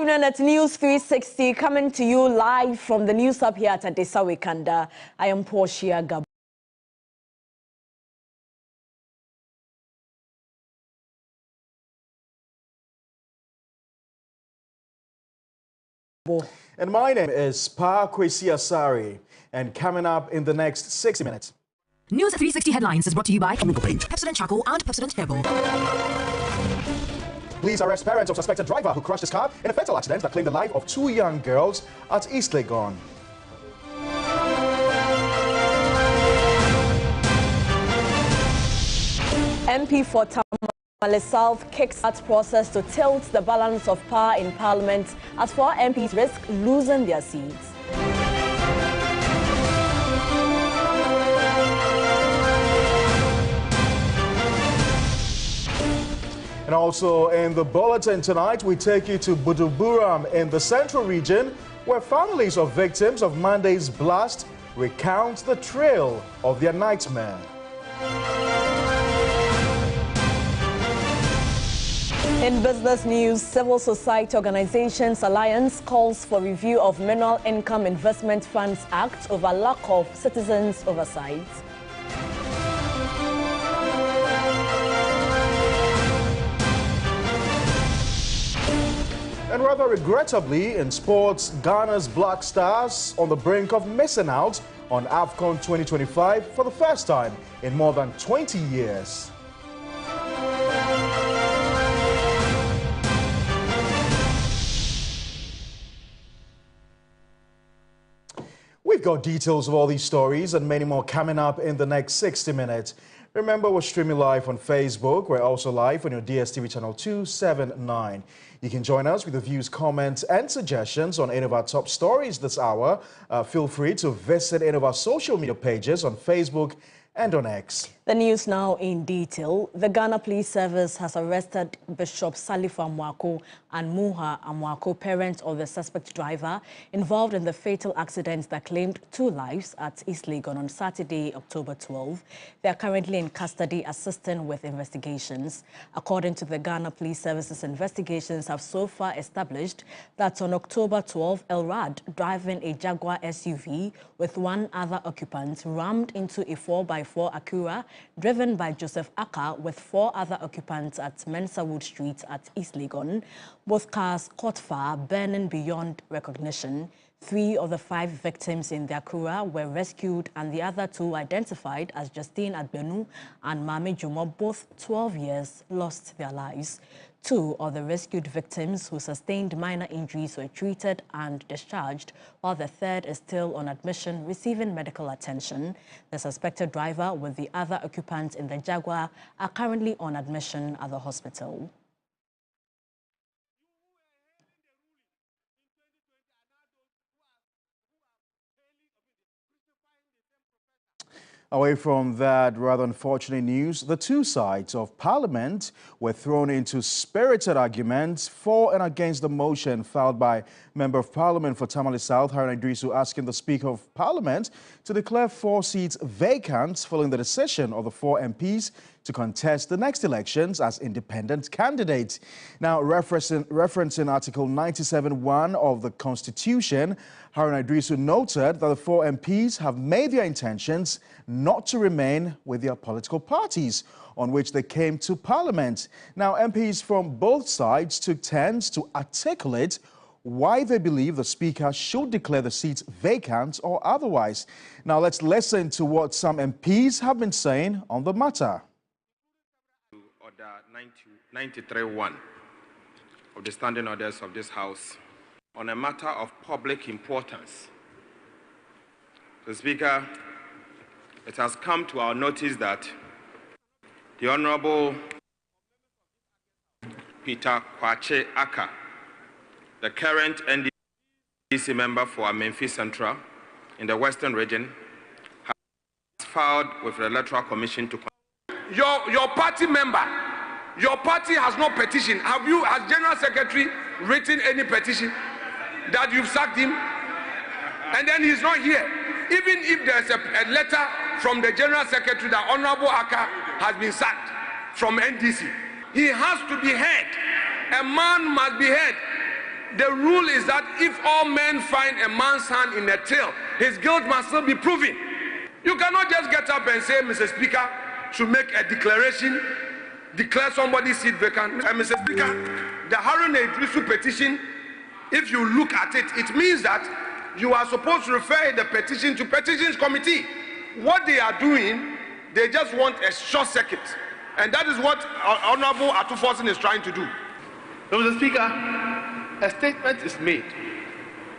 evening at News360, coming to you live from the News Hub here at Adesa Wekanda. I am Portia Gabo. And my name is Pa Kwesi Asari, and coming up in the next 60 minutes. News360 Headlines is brought to you by Pepsodent Charcoal and Pepsodent Hairball. Police arrest parents of suspected driver who crashed his car in a fatal accident that claimed the life of 2 young girls at East Legon. MP for Tamale South kickstarts process to tilt the balance of power in Parliament as 4 MPs risk losing their seats. And also in the bulletin tonight, we take you to Buduburam in the central region, where families of victims of Monday's blast recount the trail of their nightmare. In business news, Civil Society Organizations Alliance calls for review of Mineral Income Investment Funds Act over lack of citizens' oversight. And rather regrettably, in sports, Ghana's Black Stars on the brink of missing out on AFCON 2025 for the first time in more than 20 years. We've got details of all these stories and many more coming up in the next 60 minutes. Remember, we're streaming live on Facebook. We're also live on your DSTV channel 279. You can join us with your views, comments, and suggestions on any of our top stories this hour. Feel free to visit any of our social media pages on Facebook and on X. The news now in detail. The Ghana Police Service has arrested Bishop Salifa Amwako and Muha Amwako, parents of the suspect driver involved in the fatal accident that claimed 2 lives at East Legon on Saturday, October 12. They are currently in custody assisting with investigations. According to the Ghana Police Service's investigations have so far established that on October 12, Elrad, driving a Jaguar SUV with 1 other occupant, rammed into a 4x4 Acura driven by Joseph Aka with 4 other occupants at Mensawood Street at East Legon. Both cars caught fire, burning beyond recognition. 3 of the 5 victims in the Acura were rescued, and the other 2 identified as Justine Adbenu and Mami Jumo, both 12 years, lost their lives. 2 of the rescued victims who sustained minor injuries were treated and discharged, while the 3rd is still on admission receiving medical attention. The suspected driver with the other occupants in the Jaguar are currently on admission at the hospital. Away from that rather unfortunate news, the 2 sides of Parliament were thrown into spirited arguments for and against the motion filed by Member of Parliament for Tamale South, Haruna Idrisu, asking the Speaker of Parliament to declare 4 seats vacant following the decision of the 4 MPs to contest the next elections as independent candidates. Now, referencing Article 97(1) of the Constitution, Haruna Idrisu noted that the 4 MPs have made their intentions not to remain with their political parties on which they came to Parliament. Now, MPs from both sides took turns to articulate why they believe the Speaker should declare the seats vacant or otherwise. Now, let's listen to what some MPs have been saying on the matter. Order 93(1) of the standing orders of this House on a matter of public importance. The Speaker, it has come to our notice that the Honorable Peter Kwache Aka, the current NDC member for Memphis Central in the Western region, has filed with the Electoral Commission to... Your party member, your party has no petition. Has General Secretary written any petition that you've sacked him? And then he's not here. Even if there's a letter from the General Secretary that Honorable Aka has been sacked from NDC, he has to be heard. A man must be heard. the rule is that if all men find a man's hand in a till, his guilt must still be proven. You cannot just get up and say, Mr. Speaker should make a declaration, declare somebody's seat vacant. And Mr. Speaker, the Harun Idrisu petition, if you look at it, it means that you are supposed to refer the petition to Petitions Committee. What they are doing, they just want a short circuit. And that is what Honorable Atuforsen is trying to do. Mr. Speaker, a statement is made.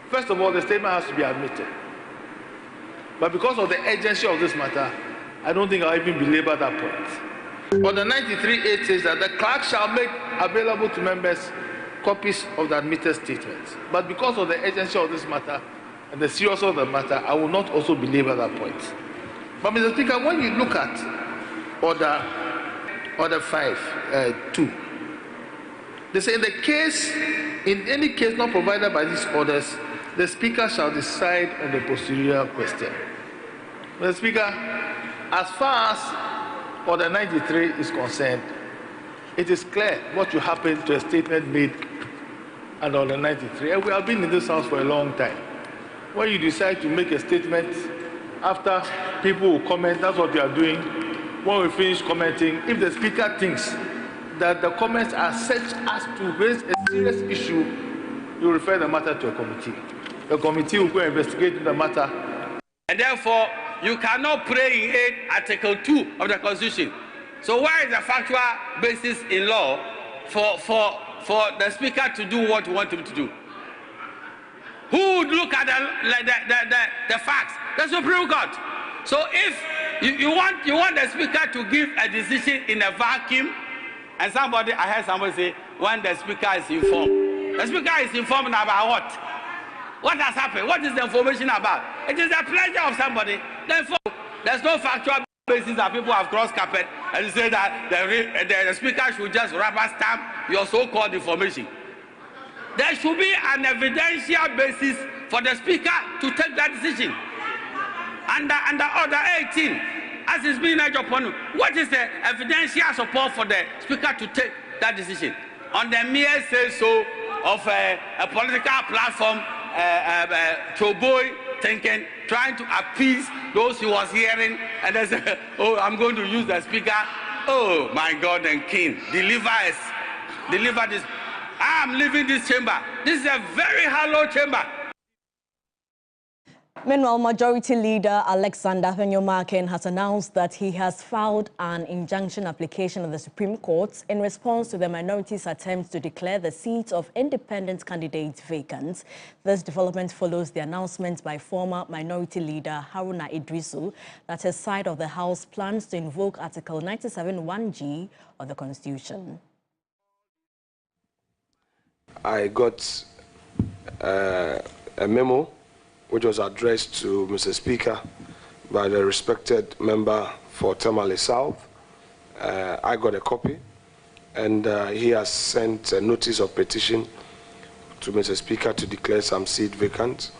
First of all, the statement has to be admitted. But because of the urgency of this matter, I don't think I'll even belabor that point. Order 93.8 says that the clerk shall make available to members copies of the admitted statements. But because of the urgency of this matter and the seriousness of the matter, I will not also belabor that point. But Mr. Speaker, when you look at Order 5.2, they say in any case not provided by these orders, the Speaker shall decide on the procedural question. Mr. Speaker, as far as Order 93 is concerned, it is clear what will happen to a statement made under Order 93. And we have been in this house for a long time. When you decide to make a statement, after people will comment, that's what we are doing. When we finish commenting, if the Speaker thinks that the comments are such as to raise a serious issue, you refer the matter to a committee. The committee will go investigate the matter. And therefore, you cannot pray in aid Article 2 of the Constitution. So where is the factual basis in law for the Speaker to do what you want him to do? Who would look at the facts? The Supreme Court. So if you want the Speaker to give a decision in a vacuum, and I heard somebody say, when the Speaker is informed. The Speaker is informed about what? What has happened? What is the information about? It is the pleasure of somebody. Therefore, there's no factual basis that people have crossed carpet and you say that the Speaker should just rubber stamp your so-called information. There should be an evidential basis for the Speaker to take that decision. Under Order 18, as is being urged upon you, what is the evidential support for the Speaker to take that decision? On the mere say-so of a political platform, Choboy thinking, trying to appease those he was hearing, and they say, oh, I'm going to use the Speaker. Oh, my God and King, deliver us. Deliver this. I am leaving this chamber. This is a very hollow chamber. Meanwhile, Majority Leader Alexander Fenyomaken has announced that he has filed an injunction application at the Supreme Court in response to the minority's attempts to declare the seats of independent candidates vacant. This development follows the announcement by former Minority Leader Harun Idrisu that his side of the House plans to invoke Article 97(1)(g) of the Constitution. I got a memo which was addressed to Mr. Speaker by the respected member for Tamale South. I got a copy, and he has sent a notice of petition to Mr. Speaker to declare some seat vacant,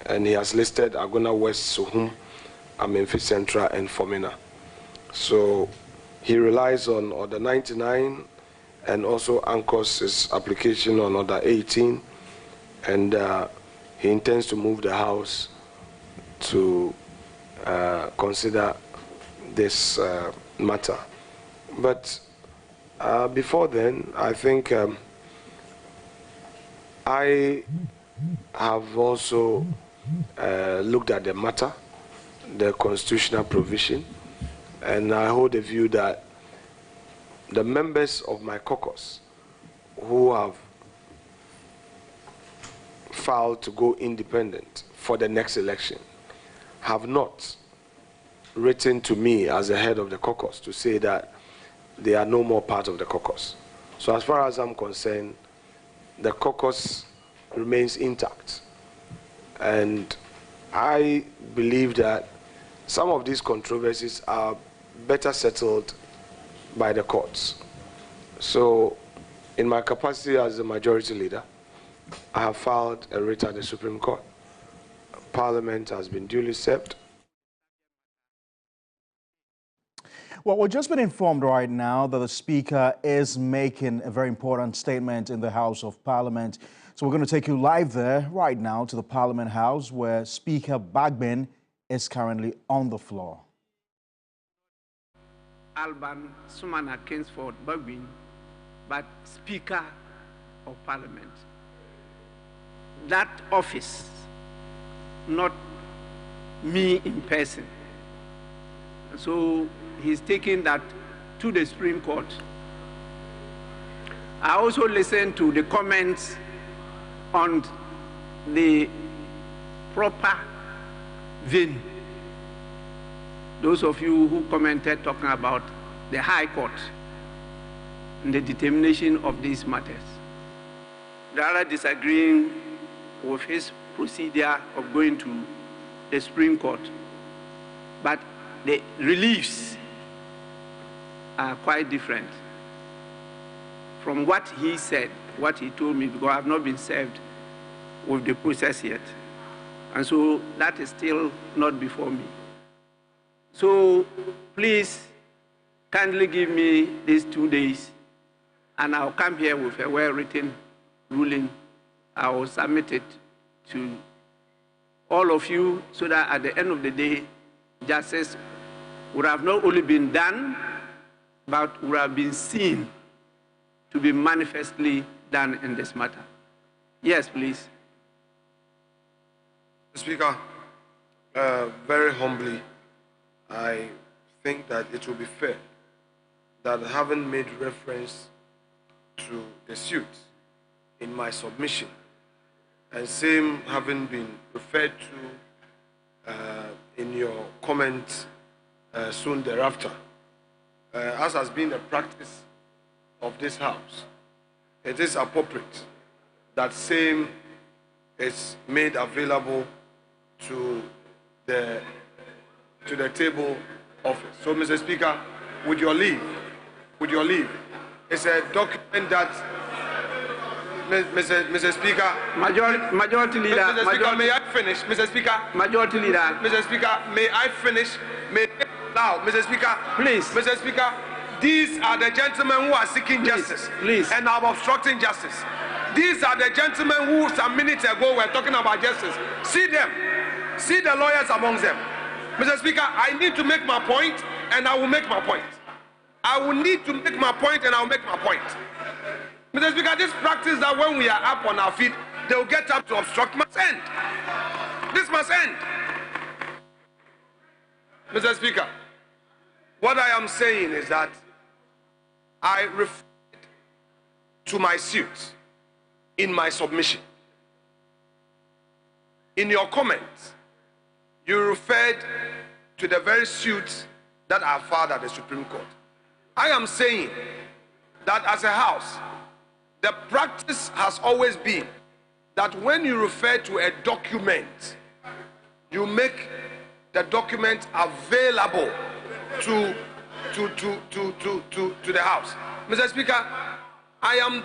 and he has listed Agona West, Sohum, Amenfi Central, and Fomina. So he relies on Order 99 and also anchors his application on Order 18, and he intends to move the House to consider this matter. But before then, I think I have also looked at the matter, the constitutional provision, and I hold the view that the members of my caucus who have filed to go independent for the next election have not written to me as the head of the caucus to say that they are no more part of the caucus. So as far as I'm concerned, the caucus remains intact. And I believe that some of these controversies are better settled by the courts. So in my capacity as the majority leader, I have filed a writ at the Supreme Court. Parliament has been duly served. Well, we've just been informed right now that the Speaker is making a very important statement in the House of Parliament So we're going to take you live there right now to the Parliament House where Speaker Bagbin is currently on the floor. Alban Sumana Kingsford Bagbin, but Speaker of Parliament. That office, not me in person. So he's taking that to the Supreme Court. I also listened to the comments on the proper venue. Those of you who commented talking about the High Court and the determination of these matters. Rather disagreeing with his procedure of going to the Supreme Court. But the reliefs are quite different from what he said, what he told me, because I have not been served with the process yet. And so that is still not before me. So please kindly give me these 2 days and I'll come here with a well-written ruling. I will submit it to all of you so that at the end of the day, justice would have not only been done, but would have been seen to be manifestly done in this matter. Yes, please. Speaker, very humbly, I think that it will be fair that having made reference to the suit in my submission, and same having been referred to in your comment soon thereafter, as has been the practice of this House, it is appropriate that same is made available to the table office. So, Mr. Speaker, with your leave, it's a document that, Mr. Speaker, Majority Leader, Mr. Speaker, may I finish, Mr. Speaker? Majority Leader, Mr. Speaker, may I finish? Now, Mr. Speaker, please. Mr. Speaker, these are the gentlemen who are seeking justice, and are obstructing justice. These are the gentlemen who some minutes ago were talking about justice. See them. See the lawyers amongst them. Mr. Speaker, I need to make my point, and I will make my point. I will need to make my point, and I will make my point. Mr. Speaker, this practice that when we are up on our feet, they will get up to obstruct must end. This must end. Mr. Speaker, what I am saying is that I referred to my suit in my submission. In your comments, you referred to the very suit that I filed at the Supreme Court. I am saying that as a House, the practice has always been that when you refer to a document, you make the document available to the House. Mr. Speaker, I am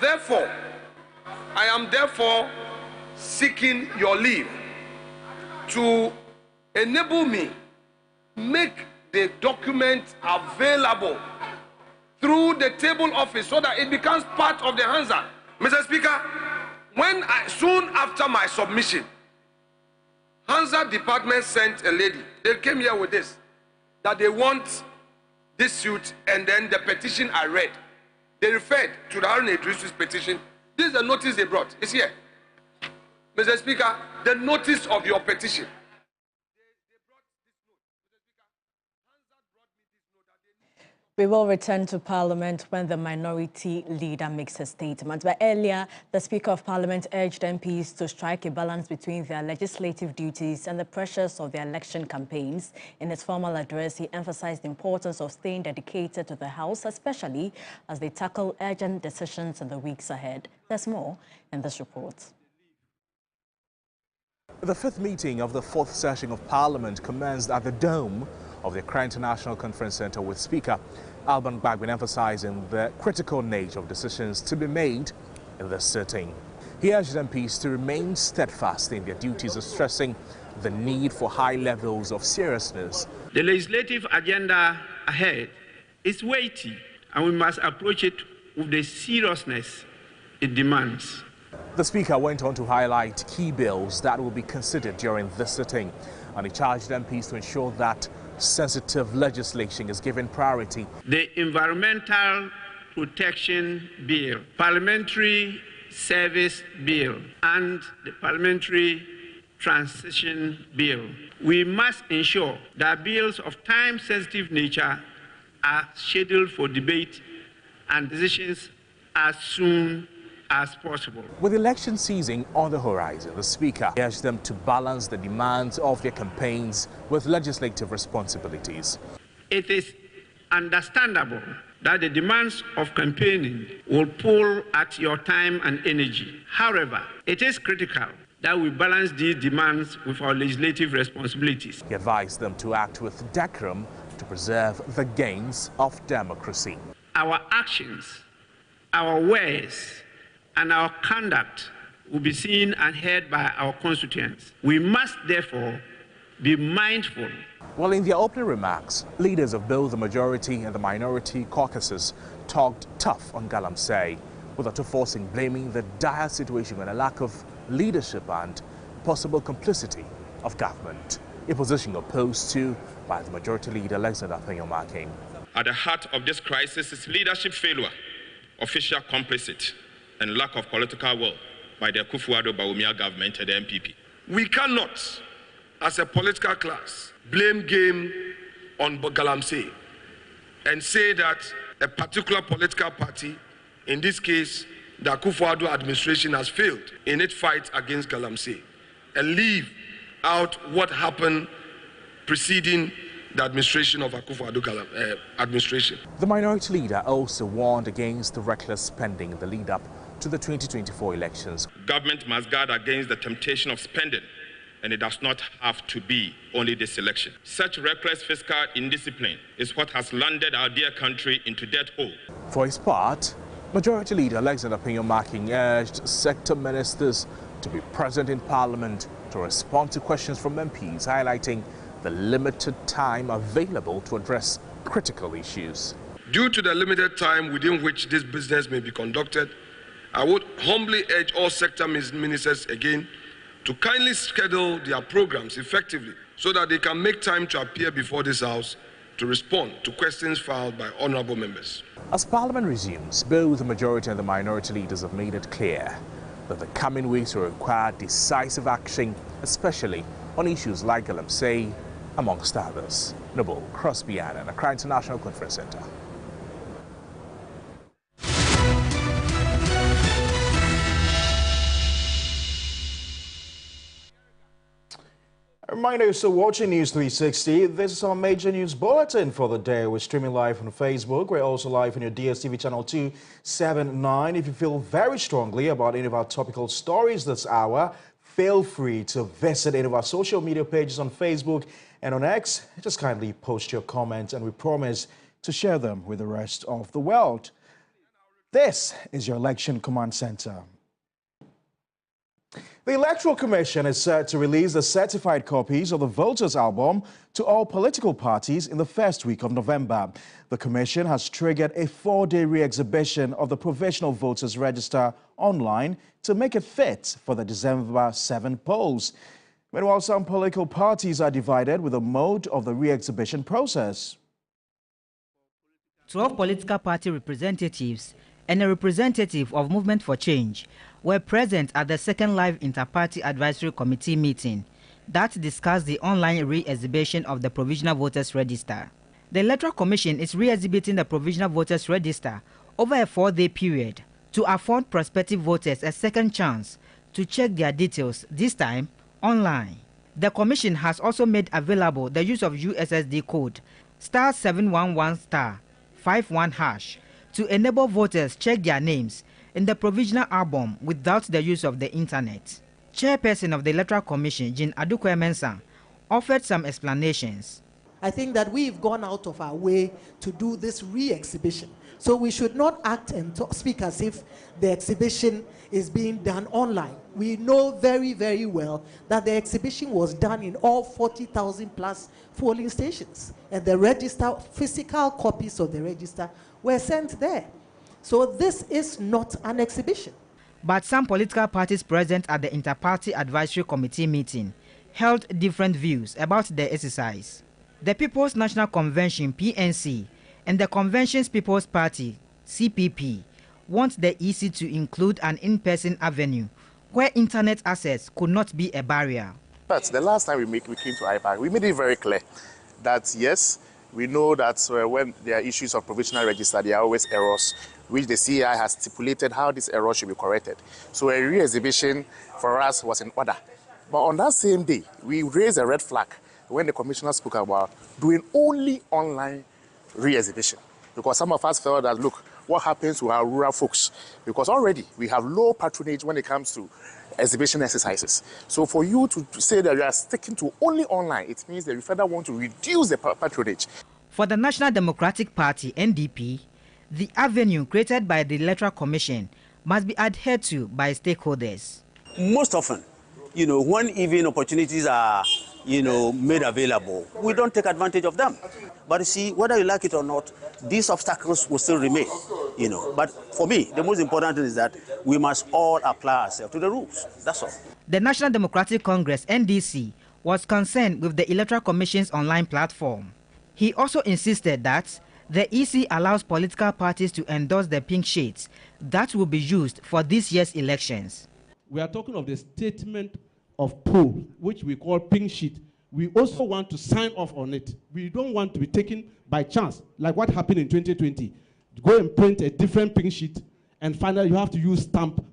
therefore seeking your leave to enable me make the document available through the table office so that it becomes part of the Hansa. Mr. Speaker, soon after my submission, Hansa department sent a lady. They came here with this, that they want this suit, and then the petition I read. They referred to the Harun Idris's petition. This is the notice they brought. It's here. Mr. Speaker, the notice of your petition. We will return to Parliament when the minority leader makes a statement. But earlier, the Speaker of Parliament urged MPs to strike a balance between their legislative duties and the pressures of their election campaigns. In his formal address, he emphasized the importance of staying dedicated to the House, especially as they tackle urgent decisions in the weeks ahead. There's more in this report. The fifth meeting of the fourth session of Parliament commenced at the Dome of the Accra International Conference Centre with Speaker Alban Bagbin emphasizing the critical nature of decisions to be made in this sitting. He urged MPs to remain steadfast in their duties, stressing the need for high levels of seriousness. The legislative agenda ahead is weighty, and we must approach it with the seriousness it demands. The Speaker went on to highlight key bills that will be considered during this sitting, and he charged MPs to ensure that sensitive legislation is given priority. The Environmental Protection Bill, Parliamentary Service Bill, and the Parliamentary Transition Bill. We must ensure that bills of time-sensitive nature are scheduled for debate and decisions as soon as possible. With election season on the horizon, the Speaker urged them to balance the demands of their campaigns with legislative responsibilities. It is understandable that the demands of campaigning will pull at your time and energy. However, it is critical that we balance these demands with our legislative responsibilities. He advised them to act with decorum to preserve the gains of democracy. Our actions, our words, and our conduct will be seen and heard by our constituents. We must therefore be mindful. Well, in their opening remarks, leaders of both the majority and the minority caucuses talked tough on Galamsey, with the two forcing blaming the dire situation on a lack of leadership and possible complicity of government, a position opposed to by the majority leader Alexander Penyomaking. At the heart of this crisis is leadership failure, official complicit, and lack of political will by the Akufo-Addo government and the MPP. We cannot, as a political class, blame game on Galamsey and say that a particular political party, in this case, the Akufo-Addo administration, has failed in its fight against Galamsey, and leave out what happened preceding the administration of Akufo-Addo administration. The minority leader also warned against the reckless spending in the lead-up to the 2024 elections. Government must guard against the temptation of spending, and it does not have to be only this election. Such reckless fiscal indiscipline is what has landed our dear country into debt hole. For his part, Majority Leader Alexander Penyomaking urged sector ministers to be present in Parliament to respond to questions from MPs, highlighting the limited time available to address critical issues. Due to the limited time within which this business may be conducted, I would humbly urge all sector ministers again to kindly schedule their programs effectively so that they can make time to appear before this House to respond to questions filed by honourable members. As Parliament resumes, both the majority and the minority leaders have made it clear that the coming weeks will require decisive action, especially on issues like Galamsey, amongst others. Noble Crosby and Accra International Conference Centre. A reminder, you're still watching News 360. This is our major news bulletin for the day. We're streaming live on Facebook. We're also live on your DSTV channel 279. If you feel very strongly about any of our topical stories this hour, feel free to visit any of our social media pages on Facebook and on X. Just kindly post your comments and we promise to share them with the rest of the world. This is your Election Command Center. The Electoral Commission is set to release the certified copies of the voters' album to all political parties in the first week of November. The Commission has triggered a 4-day re-exhibition of the Provisional Voters Register online to make it fit for the December 7 polls. Meanwhile, some political parties are divided with the mode of the re-exhibition process. 12 political party representatives and a representative of Movement for Change were present at the second live Inter-Party Advisory Committee meeting that discussed the online re-exhibition of the Provisional Voters Register. The Electoral Commission is re-exhibiting the Provisional Voters Register over a 4-day period to afford prospective voters a second chance to check their details, this time online. The Commission has also made available the use of USSD code *711*51# to enable voters check their names in the provisional album without the use of the internet. Chairperson of the Electoral Commission, Jean Adukwe-Mensah, offered some explanations. I think that we've gone out of our way to do this re-exhibition. So we should not act and speak as if the exhibition is being done online. We know very, very well that the exhibition was done in all 40,000 plus polling stations. And the register, physical copies of the register were sent there. So this is not an exhibition. But some political parties present at the Inter-Party Advisory Committee meeting held different views about the exercise. The People's National Convention, PNC, and the Convention's People's Party, CPP, want the EC to include an in-person avenue where internet access could not be a barrier. But the last time we came to IPAC, we made it very clear that yes, we know that when there are issues of provisional register, there are always errors, which the CI has stipulated how these errors should be corrected. So a re-exhibition for us was in order. But on that same day, we raised a red flag when the commissioner spoke about doing only online re-exhibition. Because some of us felt that, look, what happens to our rural folks? Because already we have low patronage when it comes to exhibition exercises. So for you to say that you are sticking to only online, it means that you further want to reduce the patronage. For the National Democratic Party, NDP, the avenue created by the Electoral Commission must be adhered to by stakeholders. Most often, when even opportunities are, made available, we don't take advantage of them. But you see, whether you like it or not, these obstacles will still remain, But for me, the most important thing is that we must all apply ourselves to the rules. That's all. The National Democratic Congress, NDC, was concerned with the Electoral Commission's online platform. He also insisted that the EC allows political parties to endorse the pink sheets that will be used for this year's elections. We are talking of the statement of poll, which we call pink sheet. We also want to sign off on it. We don't want to be taken by chance, like what happened in 2020. Go and print a different pink sheet, and finally you have to use stamp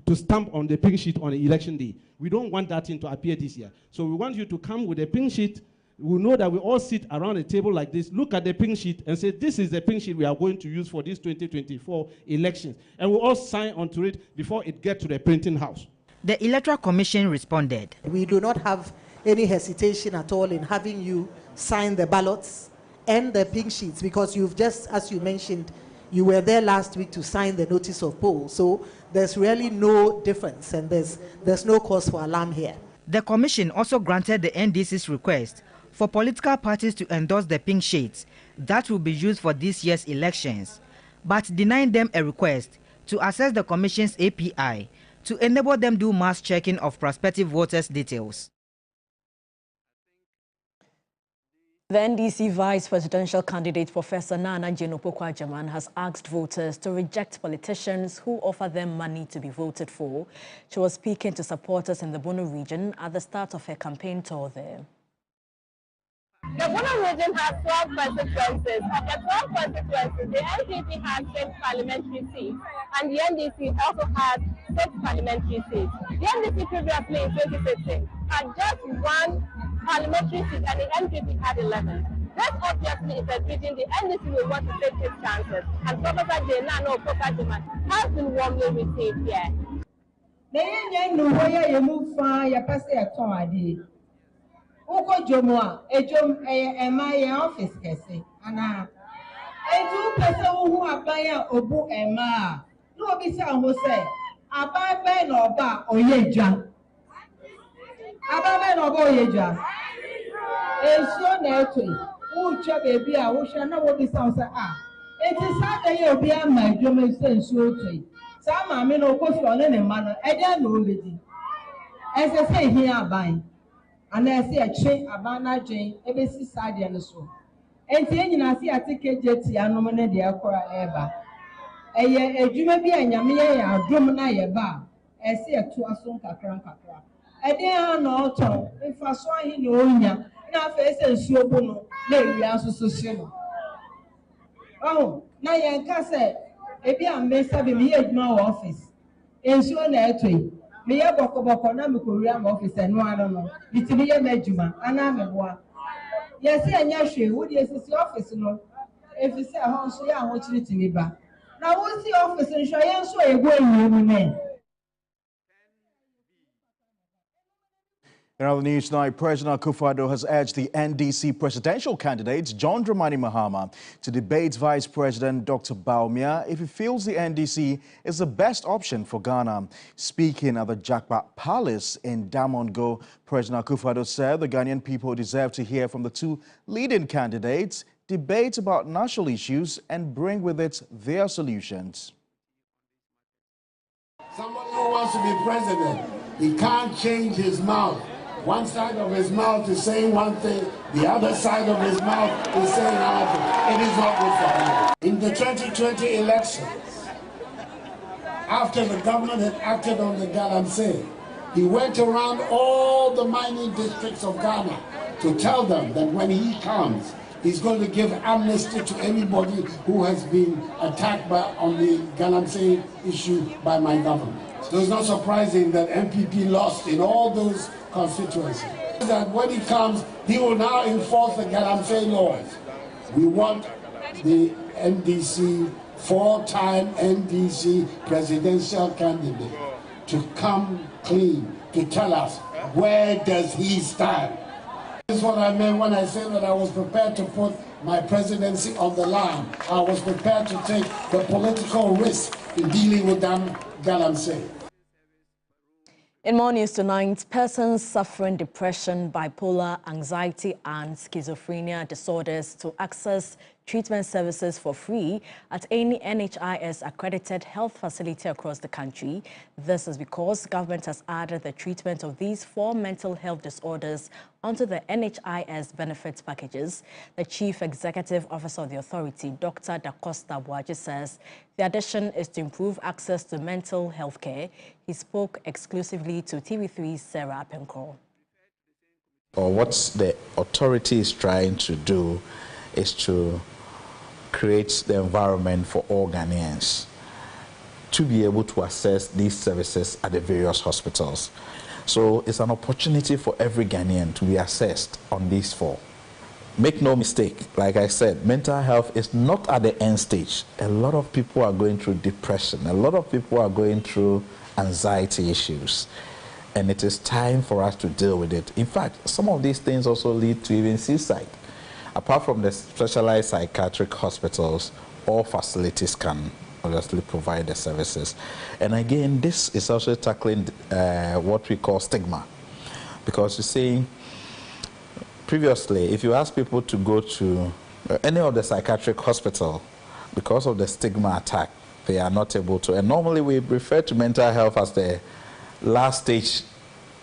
on the pink sheet on the election day. We don't want that thing to appear this year. So we want you to come with a pink sheet. We know that we all sit around a table like this, look at the pink sheet and say, this is the pink sheet we are going to use for this 2024 elections. And we all sign onto it before it gets to the printing house. The Electoral Commission responded. We do not have any hesitation at all in having you sign the ballots and the pink sheets, because you've just, as you mentioned, you were there last week to sign the notice of poll. So there's really no difference, and there's no cause for alarm here. The Commission also granted the NDC's request for political parties to endorse the pink sheets that will be used for this year's elections, but denying them a request to access the Commission's API to enable them do mass checking of prospective voters' details. The NDC Vice Presidential candidate Professor Nana Jeno-Poku-Agyeman has asked voters to reject politicians who offer them money to be voted for. She was speaking to supporters in the Bono region at the start of her campaign tour there. The Buduburam region has 12 constituencies. Of the 12 constituencies, the NPP has 6 parliamentary seats, and the NDC also has 6 parliamentary seats. The NDC previously in 2016 had just 1 parliamentary seat, and the NPP had 11. This obviously is a region the NDC will want to take its chances, and Professor Jeno-Poku-Agyeman has been warmly received here. Uko jomoa ejom emaye office kese ana eju pese uhu abaya obu ema no obi se ho se ababe na oba oyeja ababe na oba oyeja eso na etwe uche bebi a wo hwe na wo bi se ho se eti sada ye obi ama ejom se nso otwe sa ma me na okofi one ne ma no eja na oledi ese se hi aban and I see a chain abana chain, every side and so. And then I see a ticket jet, and nominate the Akora Eba. A year, a Jumabia and Yamia, a Drumana bar, I see a 2 Asun Kakran Kakra. A day on autumn, if I saw him, now face and Shobono, lady association. Oh, now Yanka said, maybe I may have a my office. And so that me ya boko na me korea ma office no ano no itimi ye majuma ana meboa ye se anya hwe wo de sisi office no efise ho nso ya ho chiritimi ba na wo si office nso ye nso ego enyi men. In other news tonight, President Akufo-Addo has urged the NDC presidential candidates John Dramani Mahama to debate Vice President Dr. Bawumia if he feels the NDC is the best option for Ghana. Speaking at the Jakpa Palace in Damongo, President Akufo-Addo said the Ghanaian people deserve to hear from the 2 leading candidates, debate about national issues and bring with it their solutions. Somebody who wants to be president, he can't change his mouth. One side of his mouth is saying one thing, the other side of his mouth is saying another thing. It is not good for him. In the 2020 elections, after the government had acted on the Galamsey, he went around all the mining districts of Ghana to tell them that when he comes, he's going to give amnesty to anybody who has been attacked on the Galamsey issue by my government. So it's not surprising that MPP lost in all those constituencies. That when he comes, he will now enforce the Galamsey laws. We want the NDC, four-time NDC presidential candidate, to come clean, to tell us where does he stand. This is what I meant when I said that I was prepared to put my presidency on the line. I was prepared to take the political risk in dealing with them Galamsey. In more news tonight, persons suffering depression, bipolar, anxiety and schizophrenia disorders to access treatment services for free at any NHIS accredited health facility across the country. This is because government has added the treatment of these 4 mental health disorders onto the NHIS benefits packages. The Chief Executive Officer of the authority, Dr. Da Costa Buaji, says the addition is to improve access to mental health care. He spoke exclusively to TV3's Sarah Penko. What the authority is trying to do is to create the environment for all Ghanaians to be able to access these services at the various hospitals. So it's an opportunity for every Ghanaian to be assessed on these 4. Make no mistake, like I said, mental health is not at the end stage. A lot of people are going through depression. A lot of people are going through anxiety issues. And it is time for us to deal with it. In fact, some of these things also lead to even suicide. Apart from the specialized psychiatric hospitals, all facilities can obviously provide the services. And again, this is also tackling what we call stigma. Because you see, previously, if you ask people to go to any of the psychiatric hospital, because of the stigma attack, they are not able to. And normally we refer to mental health as the last stage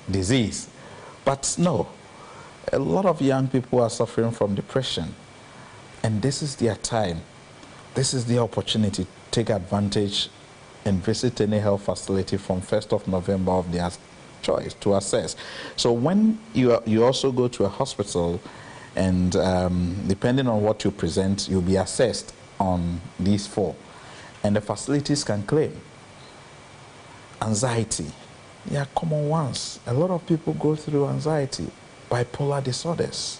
disease. But no. A lot of young people are suffering from depression, and this is their time. This is the opportunity to take advantage and visit any health facility from 1st of November of their choice to assess. So when you also go to a hospital, and depending on what you present, you'll be assessed on these 4. And the facilities can claim. Anxiety, they are common ones. A lot of people go through anxiety. Bipolar disorders.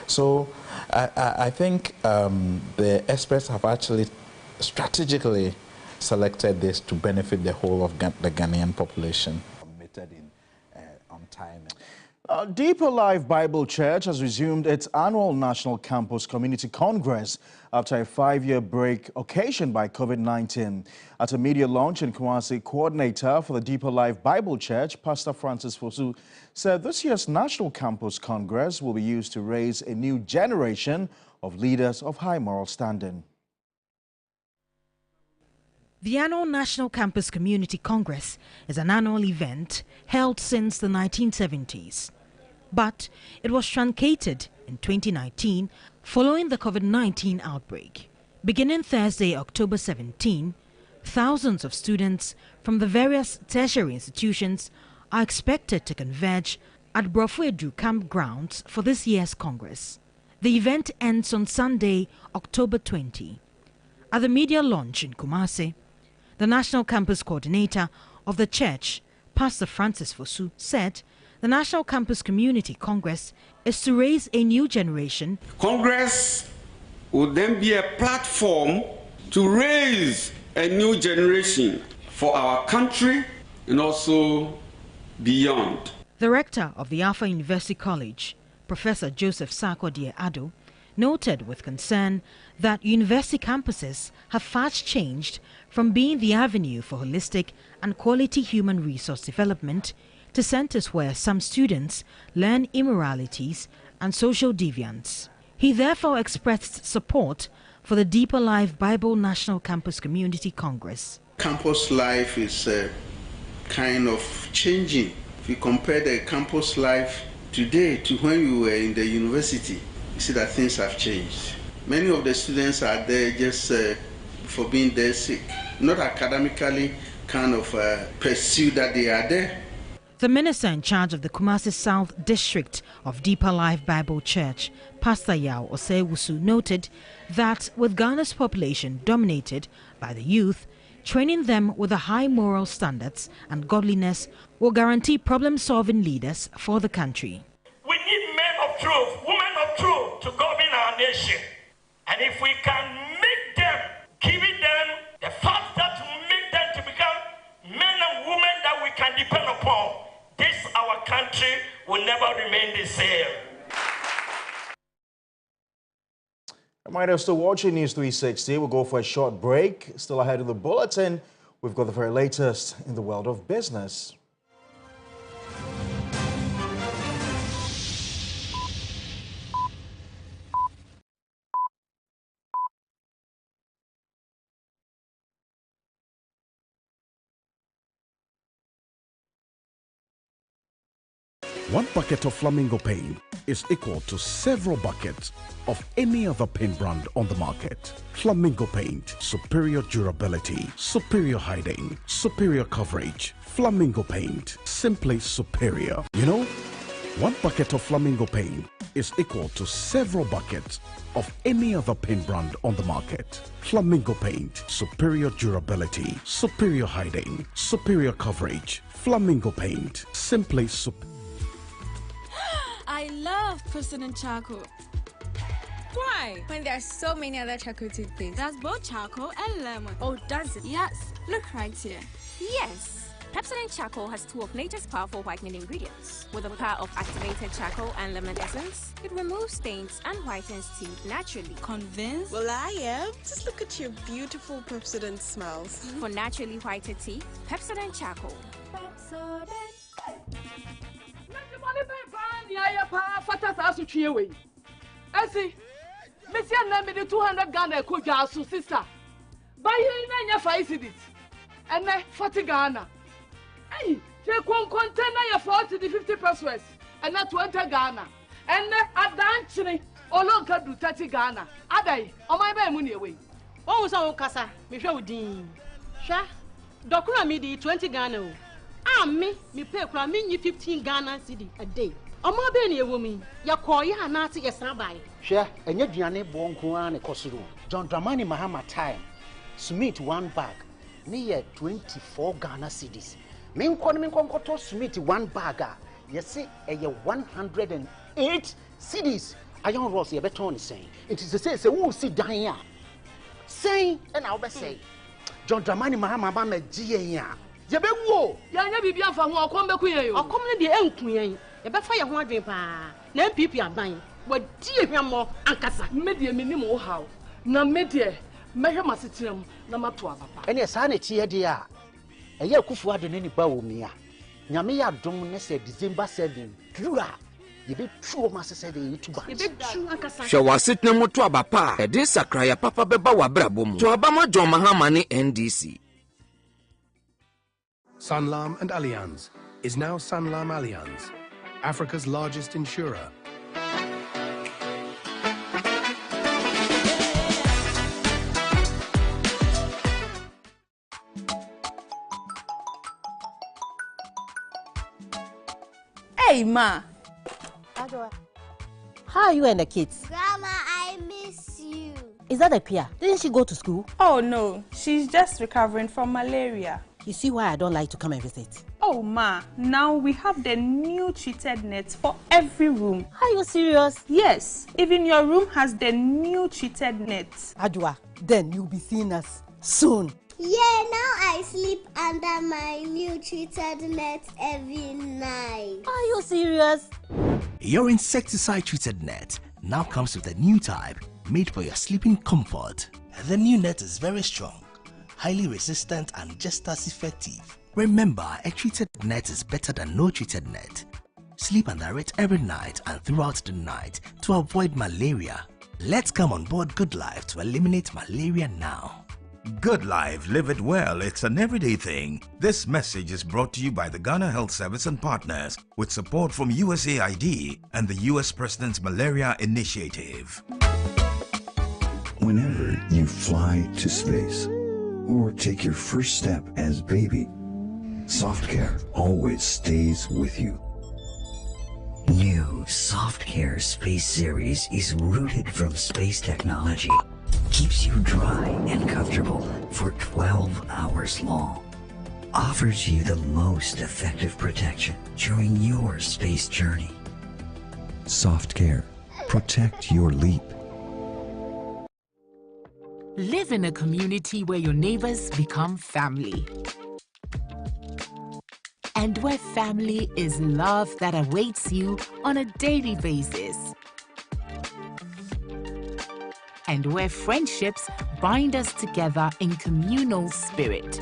So I think the experts have actually strategically selected this to benefit the whole of the Ghanaian population. Committed in on time. Deeper Life Bible Church has resumed its annual National Campus Community Congress after a 5-year break occasioned by COVID-19. At a media launch in Kumasi, coordinator for the Deeper Life Bible Church, Pastor Francis Fosu, said this year's National Campus Congress will be used to raise a new generation of leaders of high moral standing. The annual National Campus Community Congress is an annual event held since the 1970s. But it was truncated in 2019 following the COVID-19 outbreak. Beginning Thursday, October 17, thousands of students from the various tertiary institutions are expected to converge at Brofuedu campgrounds for this year's Congress. The event ends on Sunday, October 20. At the media launch in Kumasi, the National Campus Coordinator of the church, Pastor Francis Fosu, said the National Campus Community Congress is to raise a new generation. Congress will then be a platform to raise a new generation for our country and also beyond. The rector of the Alpha University College, Professor Joseph Sarkodie Ado, noted with concern that university campuses have fast changed from being the avenue for holistic and quality human resource development to centers where some students learn immoralities and social deviance. He therefore expressed support for the Deeper Life Bible National Campus Community Congress. Campus life is kind of changing. If you compare the campus life today to when you were in the university, you see that things have changed. Many of the students are there just for being there sake, not academically kind of pursue that they are there. The minister in charge of the Kumasi South District of Deeper Life Bible Church, Pastor Yao Osewusu, noted that with Ghana's population dominated by the youth, training them with the high moral standards and godliness will guarantee problem-solving leaders for the country. We need men of truth, women of truth to govern our nation. And if we can make them, giving them the facts that will make them to become men and women that we can depend upon, this, our country, will never remain the same. Reminder, you're still watching News 360. We'll go for a short break. Still ahead of the bulletin, we've got the very latest in the world of business. One bucket of Flamingo paint is equal to several buckets of any other paint brand on the market. Flamingo paint, superior durability, superior hiding, superior coverage. Flamingo paint, simply superior. You know, one bucket of Flamingo paint is equal to several buckets of any other paint brand on the market. Flamingo paint, superior durability, superior hiding, superior coverage. Flamingo paint, simply superior. I love President Charcoal. Why? When there are so many other charcoal toothpaste. That's both charcoal and lemon. Oh, does it? Yes. Look right here. Yes. Pepsodent Charcoal has two of nature's powerful whitening ingredients. With the power of activated charcoal and lemon essence, it removes stains and whitens teeth naturally. Convinced? Well, I am. Just look at your beautiful Pepsodent smiles. For naturally whiter teeth, Pepsodent Charcoal. Pepsodent. I see. Monsieur Nammy 200 Ghana Kuja, sister. Buy in your 5 cities. And then 40 Ghana. Hey, take one container your 40 to 50 pesos. And not 20 Ghana. And then a dancing or long can do 30 Ghana. Adai, on my bay money away. What was our casa? Before Dean. Sha, Doctor Midi 20 Ghana. Ah, me pay for me 15 Ghana cedi a day. Omo be na ewomi ya koye anati yesabai. Hwe enye duane bonko an ekosoro. John Dramani Mahama time. Smith 1 bag. Ni ye 24 Ghana cedis. Me nkonto Smith 1 bag a yesi eye 108 cedis. Iron Ross ye beton ni saying. It is to say who sit down here. Say and I be say. John Dramani Mahama ba me gie ya. Ye be wo. Ya nya bibia fa ho akom be kuyen yo. Akom ne de enkuyen. Ye be fa ye ho adwen pa. Na MPP aban. Wadi ehwamo ankasa. Me de menim wo haw. Na me de mehwe masetirem na mato ababa. Ene sa na tie de a. Eye akufu ado ne ni ba wo mi a. Nyame ya dom ne se December 7 dura. Ye be tuo masese de YouTube. Ye be tu ankasa. Hwe wasetna moto abapa. E de sakra ya papa beba wa brabom. To abama John Mahama ne NDC. Sanlam and Allianz is now Sanlam Allianz, Africa's largest insurer. Hey, Ma. How are you and the kids? Grandma, I miss you. Is that a Pia? Didn't she go to school? Oh, no. She's just recovering from malaria. You see why I don't like to come and visit? Oh, Ma. Now we have the new treated nets for every room. Are you serious? Yes. Even your room has the new treated nets. Adwa, then you'll be seeing us soon. Yeah, now I sleep under my new treated net every night. Are you serious? Your insecticide-treated net now comes with a new type made for your sleeping comfort. The new net is very strong, highly resistant and just as effective. Remember, a treated net is better than no treated net. Sleep under it every night and throughout the night to avoid malaria. Let's come on board Good Life to eliminate malaria now. Good life, live it well. It's an everyday thing. This message is brought to you by the Ghana Health Service and partners with support from USAID and the US President's Malaria Initiative. Whenever you fly to space or take your first step as baby, Soft Care always stays with you. New Soft Care Space Series is rooted from space technology. Keeps you dry and comfortable for 12 hours long. Offers you the most effective protection during your space journey. Soft Care. Protect your leap. Live in a community where your neighbors become family. And where family is love that awaits you on a daily basis. And where friendships bind us together in communal spirit.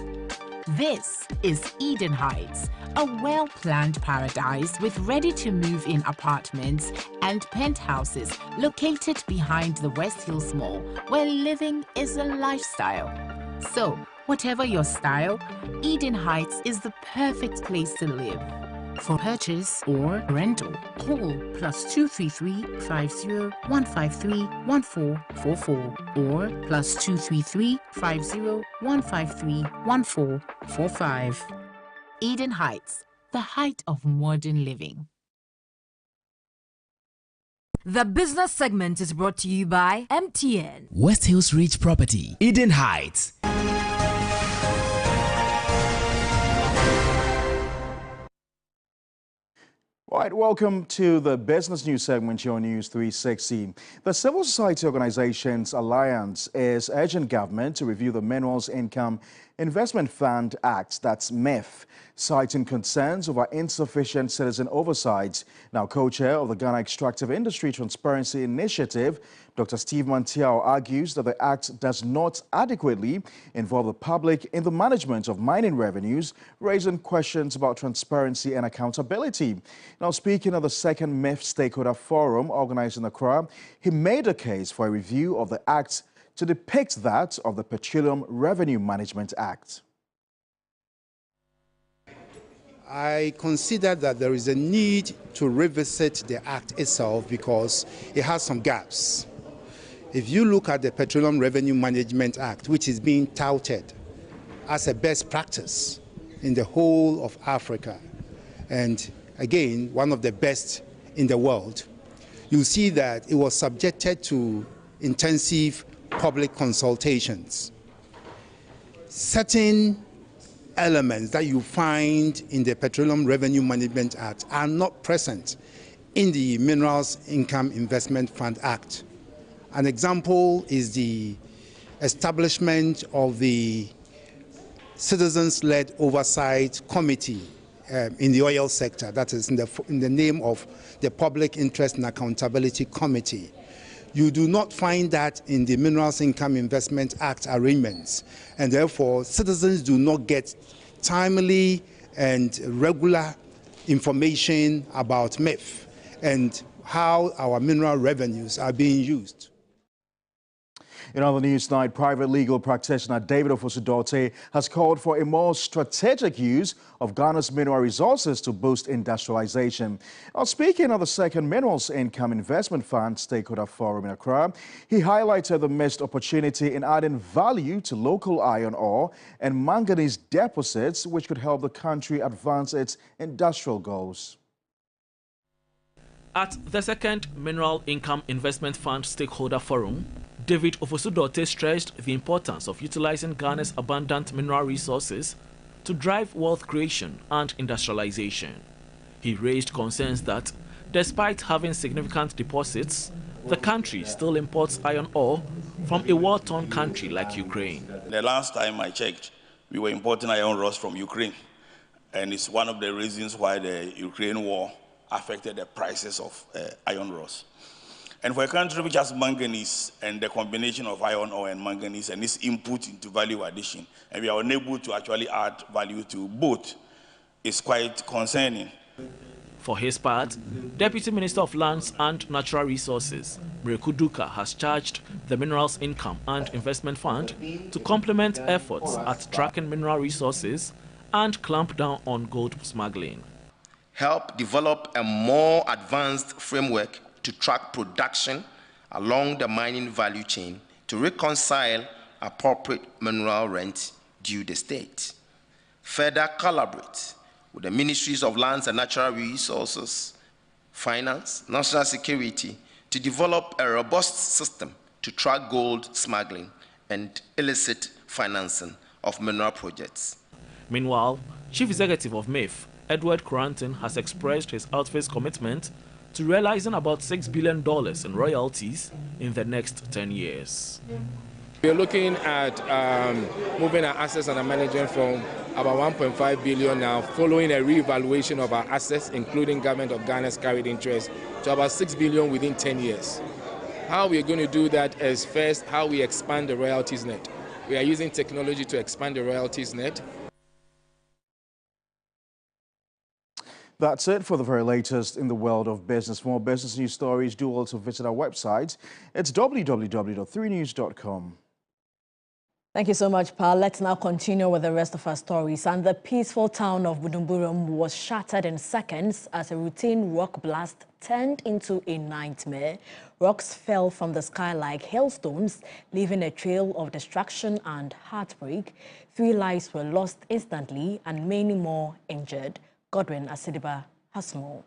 This is Eden Heights, a well-planned paradise with ready-to-move-in apartments and penthouses located behind the West Hills Mall, where living is a lifestyle. So, whatever your style, Eden Heights is the perfect place to live. For purchase or rental, call +233 50 153 1444 or +233 50 153 1445. Eden Heights, the height of modern living. The business segment is brought to you by MTN. West Hills Ridge Property, Eden Heights. Right, welcome to the business news segment here on News 360. The Civil Society Organizations Alliance is urging government to review the Minerals Income Investment Fund Act, that's MEF, citing concerns over insufficient citizen oversight. Now, co-chair of the Ghana Extractive Industry Transparency Initiative, Dr. Steve Mantiao, argues that the act does not adequately involve the public in the management of mining revenues, raising questions about transparency and accountability. Now, speaking at the second MEF Stakeholder Forum organized in Accra, he made a case for a review of the act to depict that of the Petroleum Revenue Management Act. I consider that there is a need to revisit the Act itself because it has some gaps. If you look at the Petroleum Revenue Management Act, which is being touted as a best practice in the whole of Africa, and again, one of the best in the world, you'll see that it was subjected to intensive public consultations. Certain elements that you find in the Petroleum Revenue Management Act are not present in the Minerals Income Investment Fund Act. An example is the establishment of the Citizens-Led Oversight Committee in the oil sector, that is in the name of the Public Interest and Accountability Committee. You do not find that in the Minerals Income Investment Act arrangements, and therefore citizens do not get timely and regular information about MEF and how our mineral revenues are being used. In other news tonight, private legal practitioner David Ofosu-Dorte has called for a more strategic use of Ghana's mineral resources to boost industrialization. Now, speaking of the second Minerals Income Investment Fund Stakeholder Forum in Accra, he highlighted the missed opportunity in adding value to local iron ore and manganese deposits, which could help the country advance its industrial goals. At the second Mineral Income Investment Fund Stakeholder Forum, David Ofosu-Dorte stressed the importance of utilizing Ghana's abundant mineral resources to drive wealth creation and industrialization. He raised concerns that, despite having significant deposits, the country still imports iron ore from a war-torn country like Ukraine. The last time I checked, we were importing iron rods from Ukraine, and it's one of the reasons why the Ukraine war affected the prices of iron rods. And for a country which has manganese and the combination of iron ore and manganese and its input into value addition, and we are unable to actually add value to both, is quite concerning. For his part, Deputy Minister of Lands and Natural Resources, Mreku Duka, has charged the Minerals Income and Investment Fund to complement efforts at tracking mineral resources and clamp down on gold smuggling. Help develop a more advanced framework to track production along the mining value chain to reconcile appropriate mineral rent due the state. Further collaborate with the Ministries of Lands and Natural Resources, Finance, National Security to develop a robust system to track gold smuggling and illicit financing of mineral projects. Meanwhile, Chief Executive of MIF, Edward Coranton, has expressed his outfit's commitment to realizing about $6 billion in royalties in the next 10 years. We are looking at moving our assets under management from about 1.5 billion now, following a re-evaluation of our assets, including Government of Ghana's carried interest, to about 6 billion within 10 years. How we are going to do that is first how we expand the royalties net. We are using technology to expand the royalties net. That's it for the very latest in the world of business. For more business news stories, do also visit our website. It's www.3news.com. Thank you so much, Paul. Let's now continue with the rest of our stories. And the peaceful town of Buduburam was shattered in seconds as a routine rock blast turned into a nightmare. Rocks fell from the sky like hailstones, leaving a trail of destruction and heartbreak. 3 lives were lost instantly and many more injured. Godwin Asidiba has more.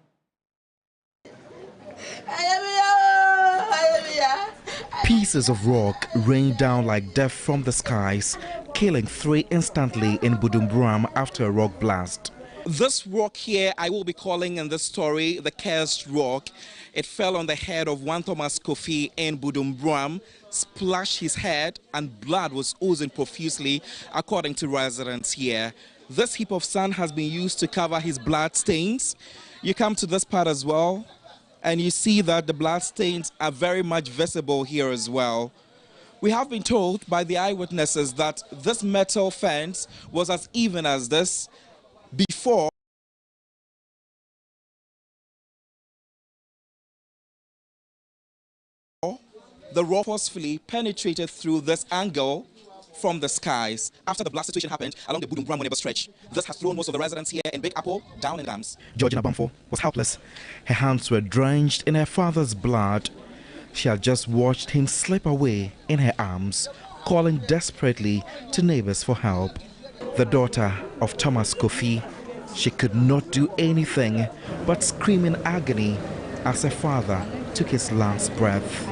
Pieces of rock rained down like death from the skies, killing 3 instantly in Buduburam after a rock blast. This rock here, I will be calling in this story the cursed rock. It fell on the head of one Thomas Kofi in Buduburam, splashed his head, and blood was oozing profusely, according to residents here. This heap of sand has been used to cover his blood stains. You come to this part as well, and you see that the blood stains are very much visible here as well. We have been told by the eyewitnesses that this metal fence was as even as this before the rock forcefully penetrated through this angle from the skies. After the blast situation happened along the Buduburam neighbor stretch, this has thrown most of the residents here in Big Apple down in dams. Georgina Bamfo was helpless. Her hands were drenched in her father's blood. She had just watched him slip away in her arms, calling desperately to neighbors for help. The daughter of Thomas Kofi, she could not do anything but scream in agony as her father took his last breath.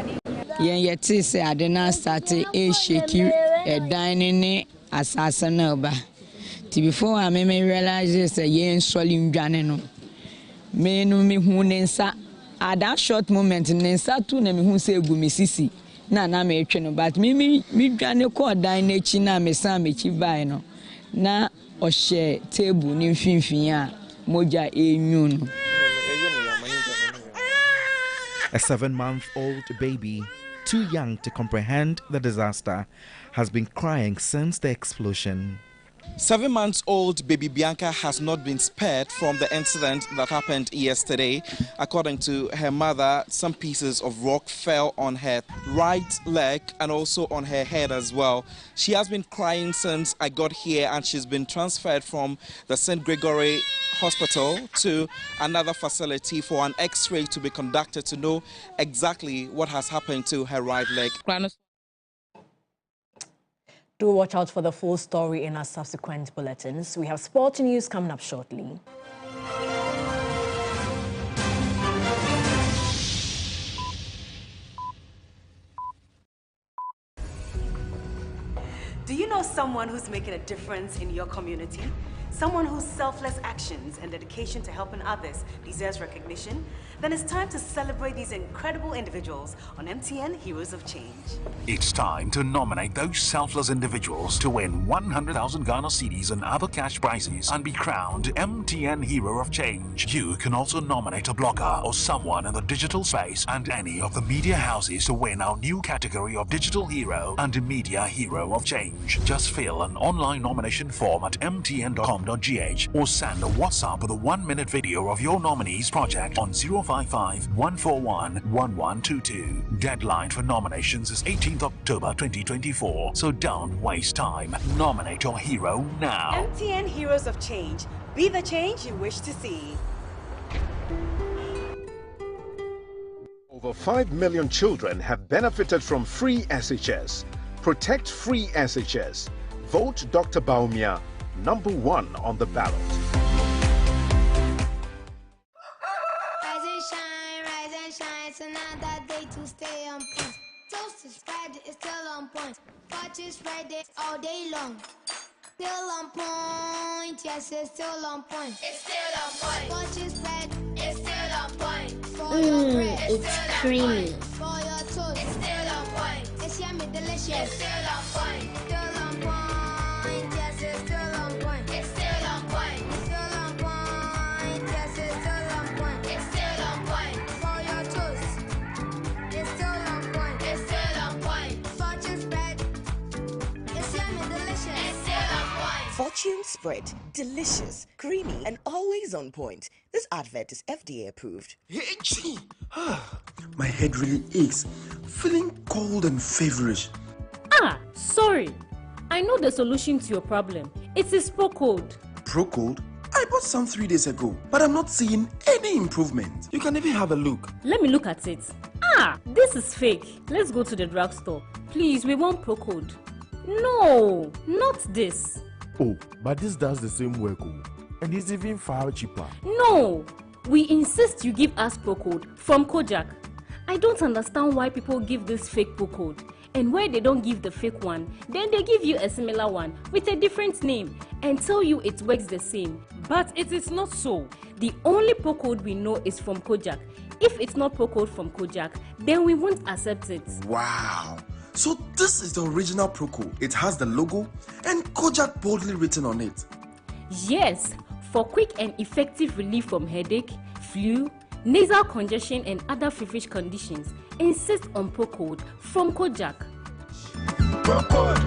Dining assassin over. Before I may realize this a yen swelling janino. Me no me who nensa at that short moment nensa to name who say Gumisisi. Na me cheno, but me jane call dine china me sam me chibino. Na o share table nimfinfia moja enyun. A 7-month-old baby, too young to comprehend the disaster, has been crying since the explosion. 7-month-old baby Bianca has not been spared from the incident that happened yesterday. According to her mother, some pieces of rock fell on her right leg and also on her head as well. She has been crying since I got here, and she's been transferred from the St. Gregory Hospital to another facility for an X-ray to be conducted to know exactly what has happened to her right leg. Do watch out for the full story in our subsequent bulletins. We have sport news coming up shortly. Do you know someone who's making a difference in your community? Someone whose selfless actions and dedication to helping others deserves recognition? Then it's time to celebrate these incredible individuals on MTN Heroes of Change. It's time to nominate those selfless individuals to win 100,000 Ghana cedis and other cash prizes and be crowned MTN Hero of Change. You can also nominate a blogger or someone in the digital space and any of the media houses to win our new category of Digital Hero and Media Hero of Change. Just fill an online nomination form at mtn.com ecom.gh or send a WhatsApp with a 1-minute video of your nominee's project on 055-141-1122. Deadline for nominations is 18th October 2024, so don't waste time. Nominate your hero now. MTN Heroes of Change. Be the change you wish to see. Over 5 million children have benefited from free SHS. Protect free SHS. Vote Dr. Baumia, #1 on the ballot. Rise and shine, it's another day to stay on point. Toast is Friday, it's still on point. Watch is Friday all day long. Still on point, yes, it's still on point. It's still on point. Watch is Friday, it's still on point. For your bread, it's creamy. For your toast, it's still on point. It's yummy, delicious. It's still on point. Still on point, yes, it's still on point. It's still on point. Still on point, yes, it's still on point. It's still on point. For your toast, it's still on point. It's still on point. Fortune spread, it's yummy, delicious. It's still on point. Fortune spread, delicious, creamy, and always on point. This advert is FDA approved. My head really aches, feeling cold and feverish. Sorry. I know the solution to your problem. It is Procold. Procold? I bought some 3 days ago, but I'm not seeing any improvement. You can even have a look. Let me look at it. This is fake. Let's go to the drugstore. Please, we want Procold. No, not this. Oh, but this does the same work, and it's even far cheaper. No, we insist you give us Procold from Kojak. I don't understand why people give this fake Procold, and why they don't give the fake one, then they give you a similar one with a different name and tell you it works the same. But it is not so. The only Procold we know is from Kojak. If it's not Procold from Kojak, then we won't accept it. Wow. So this is the original Procold. It has the logo and Kojak boldly written on it. Yes, for quick and effective relief from headache, flu, nasal congestion and other feverish conditions, insist on Procold from Kojak. Procold,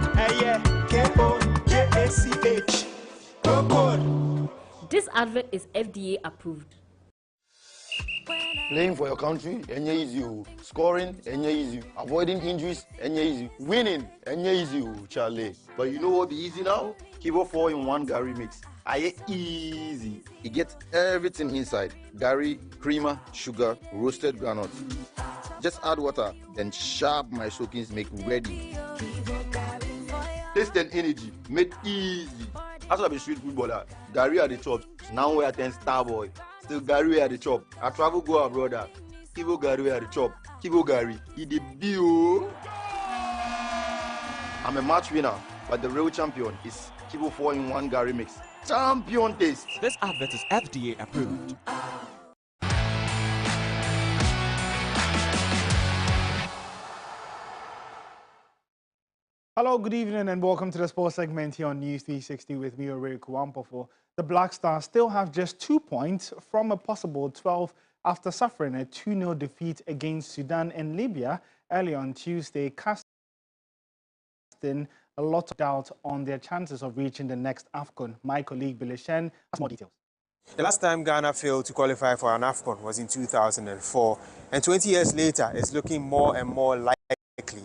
K-O-J-A-C-H. Procold. This advert is FDA approved. Playing for your country, easy. Scoring, easy. Avoiding injuries, easy. Winning, easy, Charlie. But you know what be easy now? Kibo 4-in-1 Gary mix. Easy. It gets everything inside. Gary, creamer, sugar, roasted groundnuts. Just add water, then sharp my soakings make ready. Taste and energy, made easy. As I be street footballer, Gary at the top. Now we attend Starboy. Still Gary at the top. I travel go abroad. Kibo Gary at the top. Kibo Gary, he the bio. I'm a match winner, but the real champion is Kibo 4-in-1 Gary mix. Champion taste. This advert is FDA approved. Hello, good evening and welcome to the sports segment here on News 360 with me, Ore Kuwampofo. The Black Stars still have just 2 points from a possible 12 after suffering a 2-0 defeat against Sudan and Libya early on Tuesday, casting a lot of doubt on their chances of reaching the next AFCON. My colleague Bilishen has more details. The last time Ghana failed to qualify for an AFCON was in 2004, and 20 years later it's looking more and more likely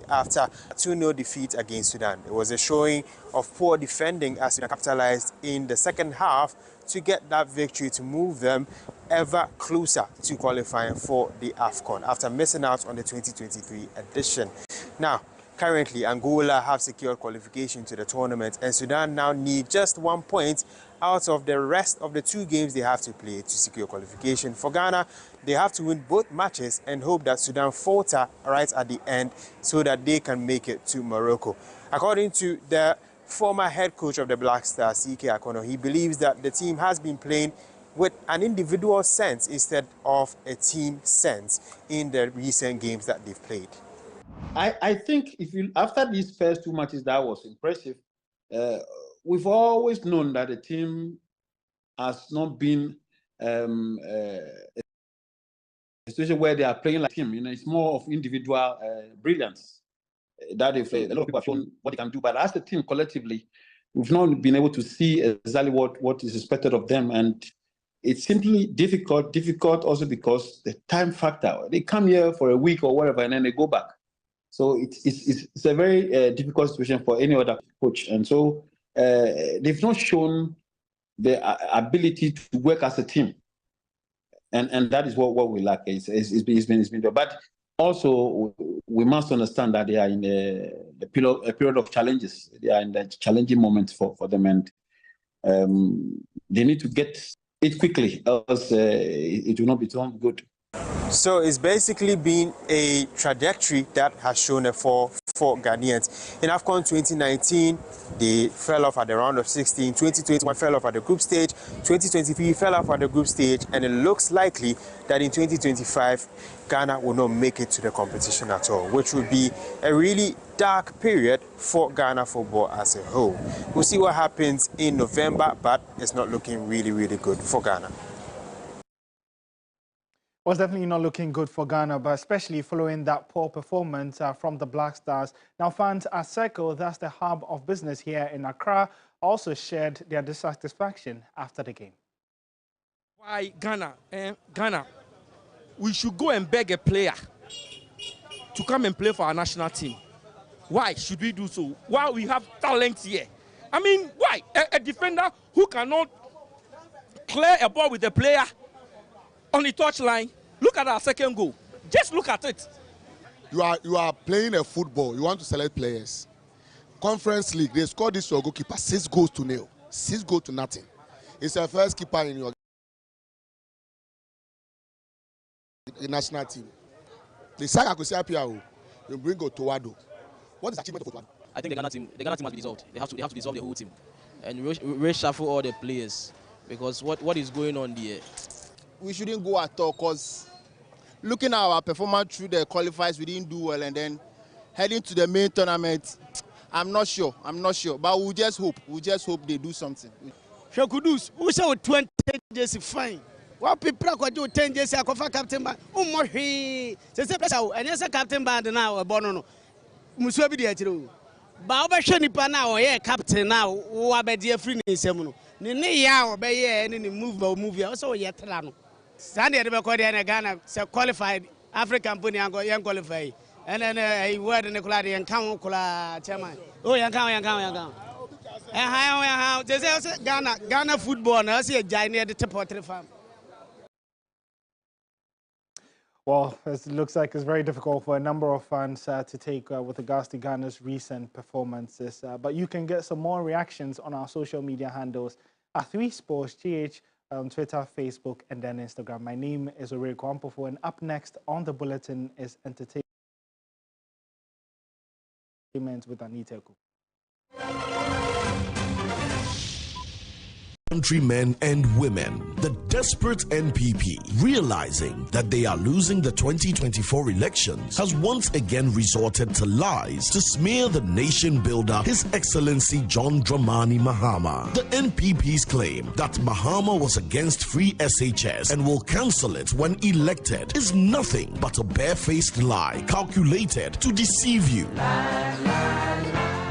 after a 2-0 defeat against Sudan. It was a showing of poor defending as Sudan capitalized in the second half to get that victory to move them ever closer to qualifying for the AFCON after missing out on the 2023 edition. Now, currently, Angola have secured qualification to the tournament, and Sudan now need just 1 point out of the rest of the 2 games they have to play to secure qualification. For Ghana, they have to win both matches and hope that Sudan falter right at the end so that they can make it to Morocco. According to the former head coach of the Black Stars, C.K. Akono, he believes that the team has been playing with an individual sense instead of a team sense in the recent games that they've played. I think after these first 2 matches, that was impressive. We've always known that the team has not been a situation where they are playing like a team. You know, it's more of individual brilliance that they've played. A lot of people have shown what they can do, but as a team collectively, we've not been able to see exactly what is expected of them. And it's simply difficult also because the time factor. They come here for a week or whatever, and then they go back. So it's a very difficult situation for any other coach. And so they've not shown the ability to work as a team. And that is what we lack. It's been there. But also, we must understand that they are in a period of challenges. They are in the challenging moments for them. And they need to get it quickly, else it will not be done good. So it's basically been a trajectory that has shown a fall for Ghanaians. In AFCON 2019, they fell off at the round of 16. 2021 fell off at the group stage. 2023 fell off at the group stage. And it looks likely that in 2025, Ghana will not make it to the competition at all, which would be a really dark period for Ghana football as a whole. We'll see what happens in November, but it's not looking really, really good for Ghana. Was definitely not looking good for Ghana, but especially following that poor performance from the Black Stars. Now, fans at Circle, that's the hub of business here in Accra, also shared their dissatisfaction after the game. Why Ghana? Ghana, we should go and beg a player to come and play for our national team. Why should we do so? Why we have talent here? I mean, why? A defender who cannot clear a ball with a player on the touchline. Look at our second goal. Just look at it. You are playing a football. You want to select players. Conference League, they scored this your goalkeeper 6 goals to nil. 6 goals to nothing. It's the first keeper in your national team. The Saka Kusiapia, you bring Otowado. What is the achievement of Otowado? I think the Ghana team must be dissolved. They have to dissolve the whole team and reshuffle all the players, because what is going on there? We shouldn't go at all, because looking at our performance through the qualifiers, we didn't do well, and then heading to the main tournament, I'm not sure, but we'll just hope they do something. Shakudus, who saw 20 years fine. What people could do 10 years ago for Captain Band? Oh, more he says, and yes, a Captain Band now, a bono. Musabi de Atru. Baba Shanipa now, yeah, Captain now, who are dear free in Semono. Nini Yao, Bay, any movie, also yet. Sandy at the Ghana qualified African Pony and young qualify. And then a word in the Cladi and Kankula chairman. Oh, young count. And how there's Ghana football, and I see a giant near the Tepotri farm. Well, it looks like it's very difficult for a number of fans to take with regards to Ghana's recent performances. But you can get some more reactions on our social media handles at 3SportsGH. On Twitter, Facebook, and then Instagram. My name is Ore Kwampofo, and up next on the bulletin is entertainment with Anita Ku. Countrymen and women, the desperate NPP, realizing that they are losing the 2024 elections, has once again resorted to lies to smear the nation builder, His Excellency John Dramani Mahama. The NPP's claim that Mahama was against free SHS and will cancel it when elected is nothing but a barefaced lie calculated to deceive you.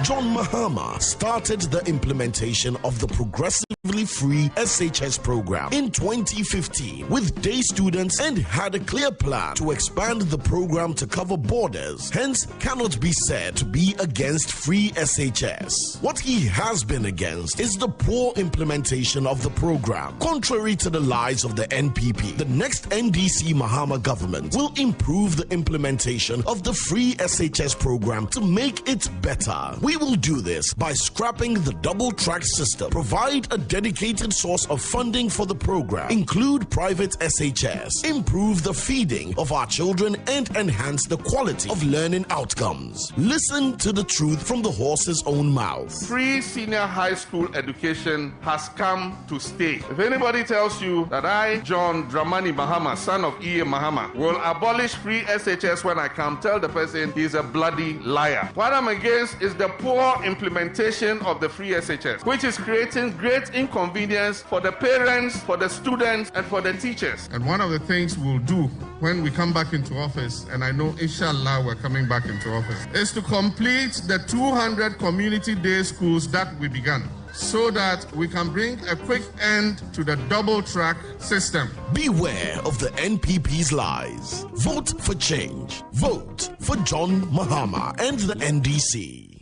John Mahama started the implementation of the progressively free SHS program in 2015 with day students and had a clear plan to expand the program to cover borders, hence cannot be said to be against free SHS. What he has been against is the poor implementation of the program. Contrary to the lies of the NPP, the next NDC Mahama government will improve the implementation of the free SHS program to make it better. We will do this by scrapping the double-track system, provide a dedicated source of funding for the program, include private SHS, improve the feeding of our children, and enhance the quality of learning outcomes. Listen to the truth from the horse's own mouth. Free senior high school education has come to stay. If anybody tells you that I, John Dramani Mahama, son of E.A. Mahama, will abolish free SHS when I come, tell the person he's a bloody liar. What I'm against is the poor implementation of the free SHS, which is creating great inconvenience for the parents, for the students, and for the teachers. And one of the things we'll do when we come back into office, and I know inshallah we're coming back into office, is to complete the 200 community day schools that we began, so that we can bring a quick end to the double track system. Beware of the NPP's lies. Vote for change. Vote for John Mahama and the NDC.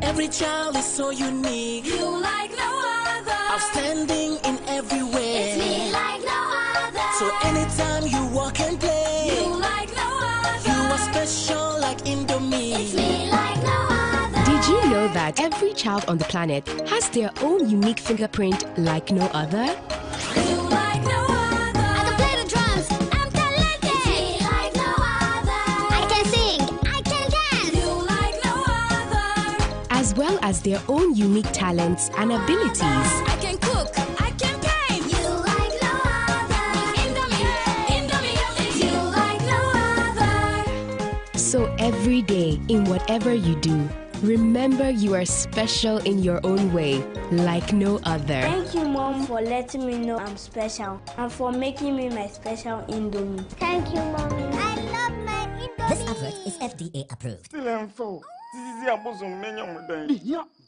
Every child is so unique. You like no other. Outstanding in every way. It's me like no other. So anytime you walk and play, you like no other. You are special like Indomie. It's me like no other. Did you know that every child on the planet has their own unique fingerprint like no other? You like no other. I can play the drums. I'm talented. It's me like no other. I can sing. I can dance. You like no other. As well as their own unique talents and abilities. I can cook. I can paint. You like no other. Indomie. It's you like no other. So every day, in whatever you do, remember you are special in your own way, like no other. Thank you, Mom, for letting me know I'm special and for making me my special Indomie. Thank you, Mommy. I love my Indomie. This advert is FDA approved.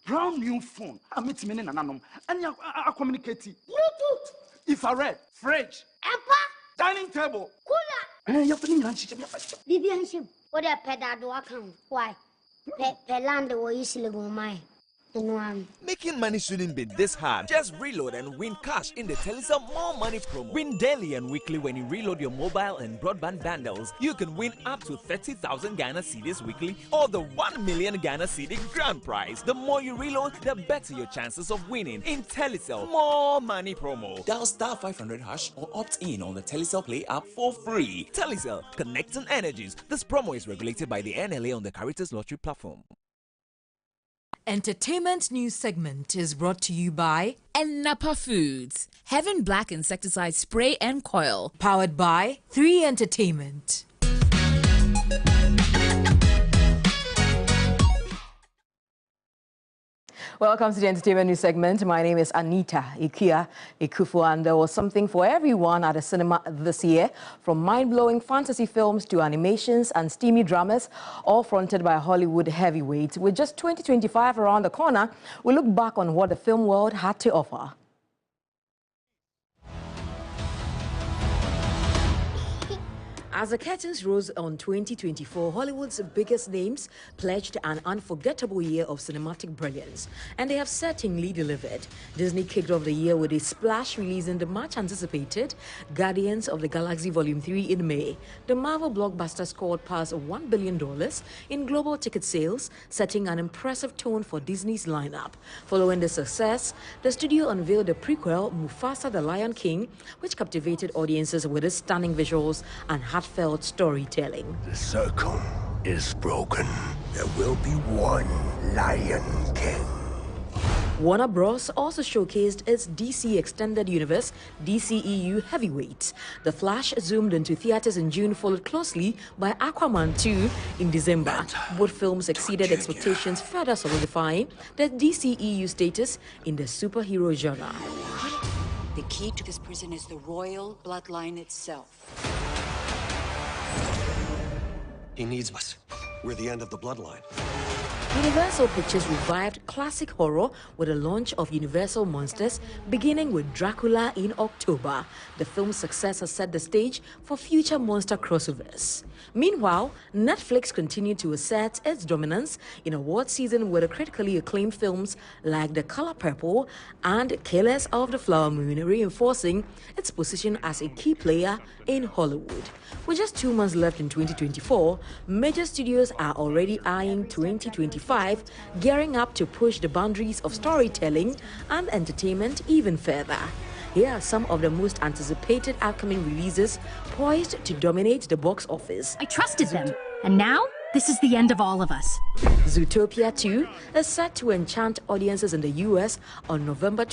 Brown new phone. I meet me in an and I communicate. Bluetooth. Infrared. Fridge. Dining table. Cooler. Vivian ship. What a pedal account. Why? Pelande or East Legon. Making money shouldn't be this hard. Just reload and win cash in the Telecel More Money promo. Win daily and weekly when you reload your mobile and broadband bundles. You can win up to 30,000 Ghana cedis weekly or the 1 million Ghana cedi grand prize. The more you reload, the better your chances of winning in Telecel More Money promo. Dial *500# or opt in on the Telecel Play app for free. Telecel, connecting energies. This promo is regulated by the NLA on the Caritas Lottery platform. Entertainment news segment is brought to you by Napa Foods, Heaven Black Insecticide Spray and Coil. Powered by 3 Entertainment. Welcome to the Entertainment News segment. My name is Anita Ikia Ikufu, and there was something for everyone at the cinema this year, from mind-blowing fantasy films to animations and steamy dramas, all fronted by Hollywood heavyweights. With just 2025 around the corner, we look back on what the film world had to offer. As the curtains rose on 2024, Hollywood's biggest names pledged an unforgettable year of cinematic brilliance, and they have certainly delivered. Disney kicked off the year with a splash, releasing the much-anticipated Guardians of the Galaxy Volume 3 in May. The Marvel blockbuster scored past $1 billion in global ticket sales, setting an impressive tone for Disney's lineup. Following the success, the studio unveiled the prequel, Mufasa the Lion King, which captivated audiences with its stunning visuals and heartfelt storytelling. The circle is broken. There will be one Lion King. Warner Bros. Also showcased its DC Extended Universe, DCEU heavyweights. The Flash zoomed into theaters in June, followed closely by Aquaman 2 in December. Both films exceeded expectations, further solidifying the DCEU status in the superhero genre. The key to this prison is the royal bloodline itself. He needs us. We're the end of the bloodline. Universal Pictures revived classic horror with the launch of Universal Monsters, beginning with Dracula in October. The film's success has set the stage for future monster crossovers. Meanwhile, Netflix continued to assert its dominance in award season with the critically acclaimed films like The Color Purple and Killers of the Flower Moon, reinforcing its position as a key player in Hollywood. With just 2 months left in 2024, major studios are already eyeing 2025, gearing up to push the boundaries of storytelling and entertainment even further. Here are some of the most anticipated upcoming releases poised to dominate the box office. I trusted them, and now this is the end of all of us. Zootopia 2 is set to enchant audiences in the US on November 12th.